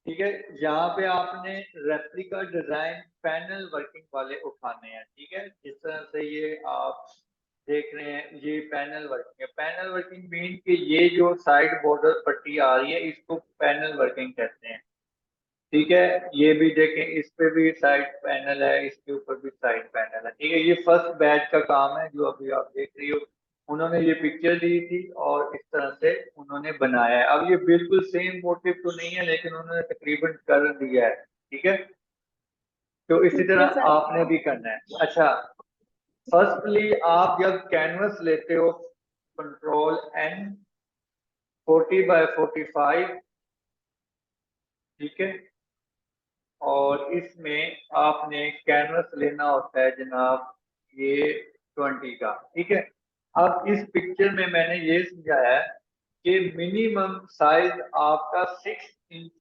ठीक है। यहाँ पे आपने रेप्लिका डिजाइन पैनल वर्किंग वाले उठाने हैं। ठीक है, जिस तरह से ये आप देख रहे हैं, ये पैनल वर्किंग है। पैनल वर्किंग मीन कि ये जो साइड बॉर्डर पट्टी आ रही है इसको पैनल वर्किंग कहते हैं। ठीक है, ये भी देखें, इस पे भी साइड पैनल है, इसके ऊपर भी साइड पैनल है। ठीक है, ये फर्स्ट बैच का काम है जो अभी आप देख रही हो। उन्होंने ये पिक्चर दी थी और इस तरह से उन्होंने बनाया है। अब ये बिल्कुल सेम मोटिव तो नहीं है, लेकिन उन्होंने तकरीबन कर दिया है। ठीक है, तो इसी ठीक है तरह सर। आपने भी करना है। अच्छा, फर्स्टली आप जब कैनवस लेते हो, Ctrl+N 40x45। ठीक है, और इसमें आपने कैनवस लेना होता है जनाब, ये 20 का। ठीक है, अब इस पिक्चर में मैंने ये समझाया है कि मिनिमम साइज आपका 6 इंच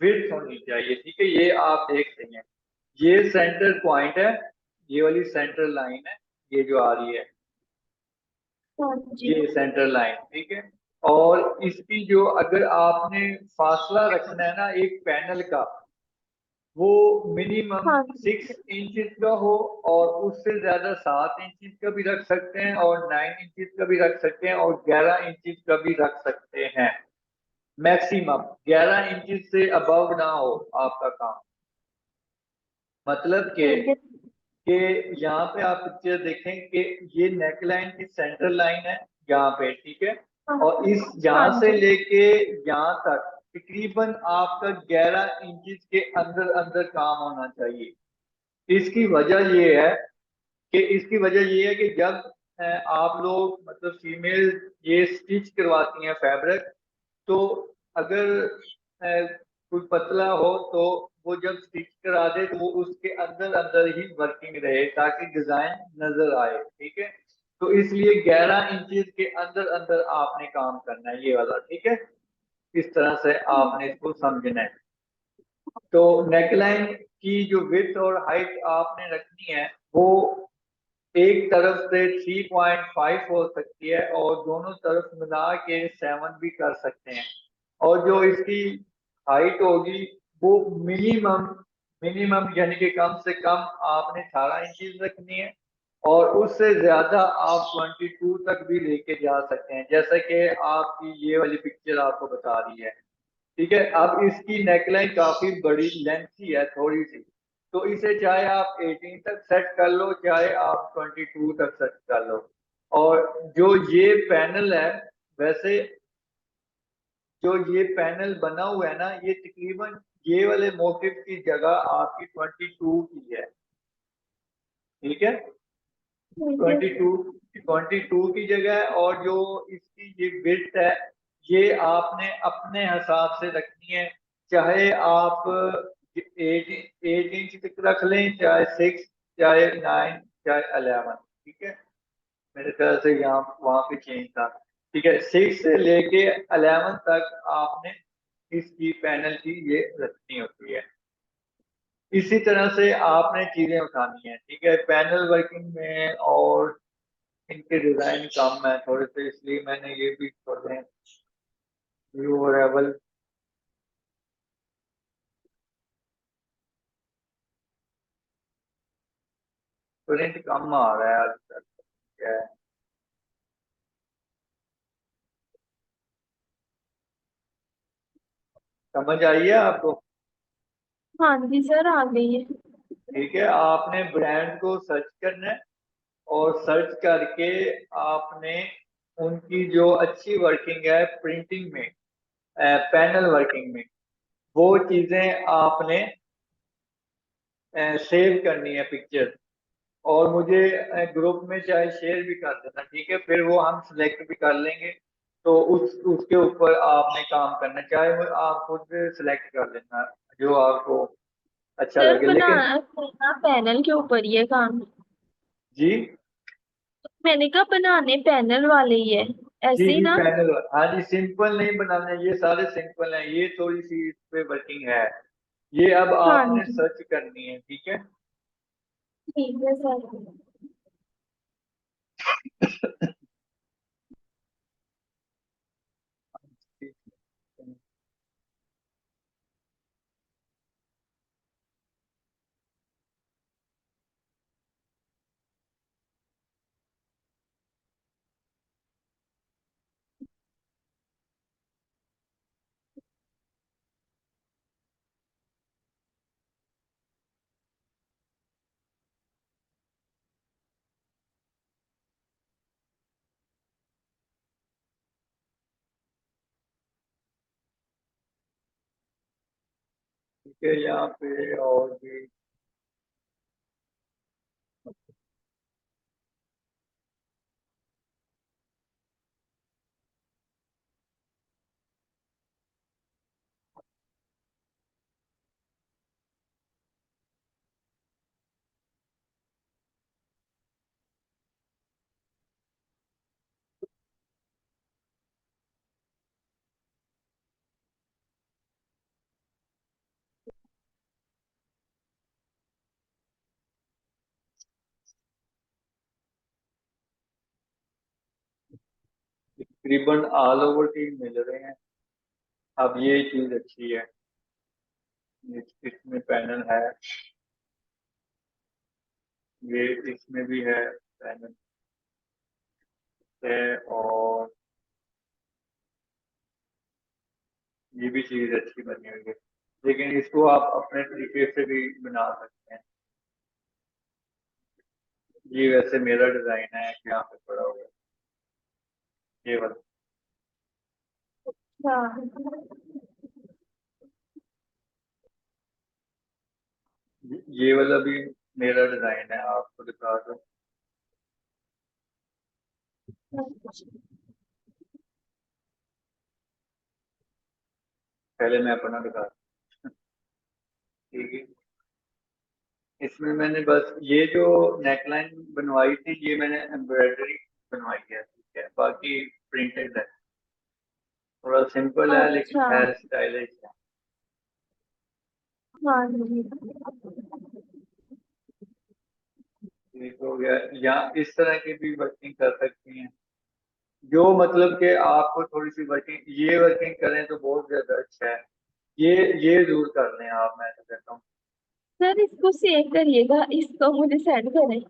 विड्थ होनी चाहिए। ठीक है, ये आप देख रहे हैं, ये सेंटर पॉइंट है, ये वाली सेंटर लाइन है, ये जो आ रही है, हाँ जी। ये सेंटर लाइन। ठीक है, और इसकी जो अगर आपने फासला रखना है ना एक पैनल का, वो मिनिमम हाँ 6 इंचज का हो, और उससे ज्यादा 7 इंचज का भी रख सकते हैं, और 9 इंचज का भी रख सकते हैं, और 11 इंचज का भी रख सकते हैं। मैक्सिमम 11 इंचज से अबव ना हो आपका काम। मतलब ठीक है। कि यहाँ पे आप पिक्चर देखें कि ये नेक लाइन की सेंटर लाइन है यहाँ पे। ठीक है, हाँ और इस हाँ यहाँ से जी। लेके यहाँ तक तकरीबन आपका 11 इंचज के अंदर अंदर काम होना चाहिए। इसकी वजह ये है कि जब आप लोग मतलब फीमेल ये स्टिच करवाती हैं फैब्रिक, तो अगर कोई पतला हो तो वो जब स्टिच करा दे तो वो उसके अंदर अंदर ही वर्किंग रहे ताकि डिजाइन नजर आए। ठीक है, तो इसलिए 11 इंचज के अंदर अंदर आपने काम करना है ये वाला। ठीक है, इस तरह से आपने इसको समझना है। तो नेकलाइन की जो विड्थ और हाइट आपने रखनी है, वो एक तरफ से 3.5 हो सकती है, और दोनों तरफ मिला के 7 भी कर सकते हैं। और जो इसकी हाइट होगी वो मिनिमम मिनिमम यानी कि कम से कम आपने 18 इंचज रखनी है, और उससे ज्यादा आप 22 तक भी लेके जा सकते हैं, जैसा कि आपकी ये वाली पिक्चर आपको बता रही है। ठीक है, अब इसकी नेकलाइन काफी बड़ी लेंथी है थोड़ी सी, तो इसे चाहे आप 18 तक सेट कर लो, चाहे आप 22 तक सेट कर लो। और जो ये पैनल है, वैसे जो ये पैनल बना हुआ है ना, ये तकरीबन ये वाले मोटिव की जगह आपकी 22 की है। ठीक है, ठीक है। 22 की जगह है, और जो इसकी ये विड्थ है, ये आपने अपने हिसाब से रखनी है। चाहे आप 8 इंच तक रख लें, चाहे 6, चाहे 9, चाहे 11। ठीक है, मेरे ख्याल से यहाँ वहां पे चेंज था। ठीक है, 6 से लेके 11 तक आपने इसकी पैनल की ये रखनी होती है। इसी तरह से आपने चीजें उठानी है। ठीक है, पैनल वर्किंग में और इनके डिजाइन कम है थोड़े से, इसलिए मैंने ये भी थोड़े व्यूअरेबल। प्रिंट कम आ रहा है आजकल, क्या है? समझ आई है आपको? हाँ जी सर, आ गई है। ठीक है, आपने ब्रांड को सर्च करना है, और सर्च करके आपने उनकी जो अच्छी वर्किंग है प्रिंटिंग में, पैनल वर्किंग में, वो चीजें आपने सेव करनी है पिक्चर, और मुझे ग्रुप में चाहे शेयर भी कर देना। ठीक है, फिर वो हम सिलेक्ट भी कर लेंगे। तो उसके ऊपर आपने काम करना, चाहे वो आप खुद सिलेक्ट कर लेना जो आपको अच्छा सर लगे, लेकिन। बनाना पैनल के ऊपर ही है काम। जी मैंने कहा बनाने पैनल वाले ही है, जी ऐसे ही जी, ना। पैनल, हाँ जी, सिंपल नहीं बनाना, ये सारे सिंपल हैं, ये थोड़ी सी इस पे वर्किंग है। ये अब हाँ आपने जी। सर्च करनी है। ठीक है, ठीक है सर। ठीक है, यहाँ पे और भी तकरीबन ऑल ओवर टीम मिल रहे हैं। अब ये चीज अच्छी है, इसमें पैनल है, ये इसमें भी है पैनल है, और ये भी चीज अच्छी बनी हुई है, लेकिन इसको आप अपने तरीके से भी बना सकते हैं। ये वैसे मेरा डिजाइन है, यहाँ पे पड़ा हुआ है ये वाला। हाँ। ये वाला भी मेरा डिजाइन है, आपको दिखा दो। पहले मैं अपना दिखा दूं। ठीक है, इसमें मैंने बस ये जो नेकलाइन बनवाई थी, ये मैंने एम्ब्रॉयडरी बनवाई है, ठीक है, बाकी प्रिंटेड है। थोड़ा सिंपल है लेकिन अच्छा। है स्टाइलिश है। हाँ जी। ठीक हो गया, या इस तरह की भी वर्किंग कर सकती हैं, जो मतलब कि आपको थोड़ी सी वर्किंग, ये वर्किंग करें तो बहुत ज्यादा अच्छा है। ये जरूर कर लें आप, मैं तो कहता हूँ। सर इसको सेव करिएगा, इसको मुझे सेंड करें।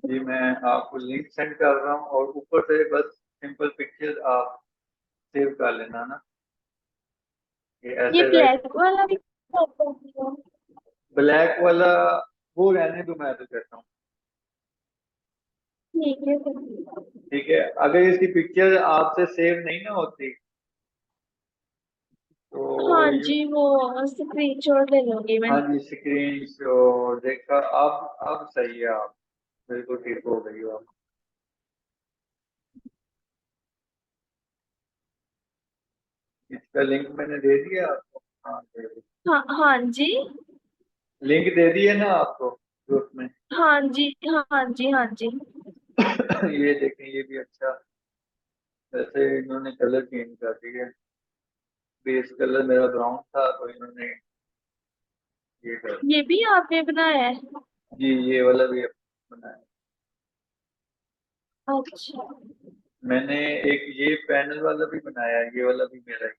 जी मैं आपको लिंक सेंड कर रहा हूँ, और ऊपर से बस सिंपल पिक्चर आप सेव कर लेना ना, ये ये ऐसे राइट। ब्लैक वाला भी कर सकती हूँ? ब्लैक वाला वो रहने दो, मैं तो कहता हूँ। ठीक है सर। ठीक है, अगर इसकी पिक्चर आपसे सेव नहीं ना होती हाँ तो जी, वो स्क्रीनशॉट ले लूंगी मैं। हाँ जी, स्क्रीन शॉट देखा, अब सही है, आप बिल्कुल ठीक हो गई हो आप। इसका लिंक मैंने दे दिया आपको, हाँ दे दिया। हाँ हाँ जी। लिंक दे दिया ना आपको ग्रुप में। हाँ जी। हाँ जी। हाँ जी। ये देखें, ये भी अच्छा, वैसे इन्होंने कलर चेंज कर दिया, बेस कलर मेरा ब्राउन था तो इन्होंने ये कर ये भी आपने बनाया है? जी, ये वाला भी बनाया। अच्छा। मैंने एक ये पैनल वाला भी बनाया है, ये वाला भी मेरा ही,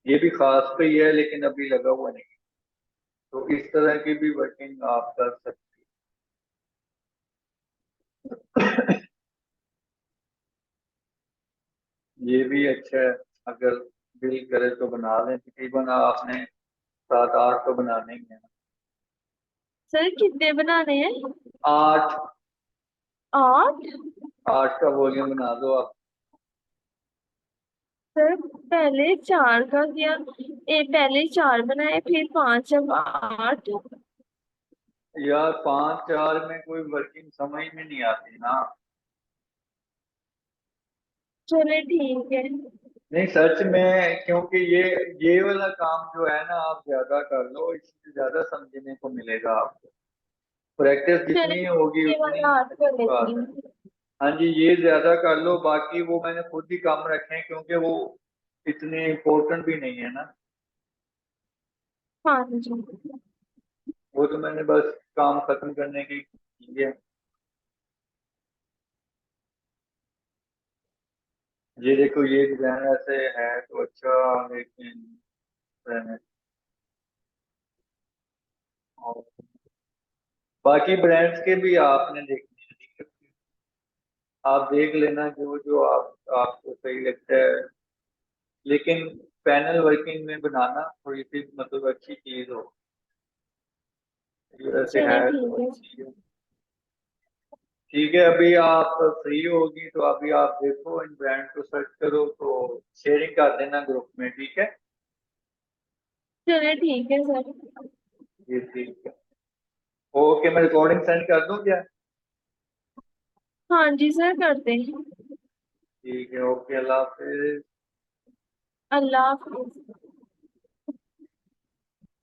ये भी खास पे ही है लेकिन अभी लगा हुआ नहीं, तो इस तरह की भी वर्किंग आप कर सकते हैं। ये भी अच्छा है, अगर दिल करे तो बना लें, तकरीबन आपने 7-8 तो बनाने ही है। सर कितने बनाने हैं? 8, 8? 8 का वॉल्यूम बना दो आप। सर पहले 4 का किया। पहले 4 बनाए, फिर 5, अब 8। यार 5-4 में कोई वर्किंग समझ में नहीं आती ना। चले ठीक है। नहीं सच में, क्योंकि ये वाला काम जो है ना, आप ज्यादा कर लो, इससे ज्यादा समझने को मिलेगा आपको। प्रैक्टिस चले जितनी होगी ये उतनी वाला 8 कर अच्छी लेती बात है। हूँ। हाँ जी, ये ज्यादा कर लो, बाकी वो मैंने खुद ही कम रखे हैं क्योंकि वो इतने इम्पोर्टेंट भी नहीं है ना। हाँ जी। वो तो मैंने बस काम खत्म करने की की है। ये देखो, ये डिजाइन ऐसे है तो अच्छा, लेकिन और बाकी ब्रांड्स के भी आपने देखने हैं, ठीक है? आप देख लेना जो जो आपको सही लगता है, लेकिन पैनल वर्किंग में बनाना थोड़ी सी मतलब अच्छी चीज हो, ये वैसे चले है तो ठीक है। अच्छी है। ठीक है, अभी आप फ्री होगी तो अभी आप देखो, इन ब्रांड को सर्च करो तो शेयरिंग कर देना ग्रुप में, ठीक है। चलिए ठीक है सर। जी ठीक है। ओके, मैं रिकॉर्डिंग सेंड कर दूं क्या? हाँ जी सर, करते हैं। ठीक है, ओके, अल्लाह हाफिज। अल्लाह हाफिज।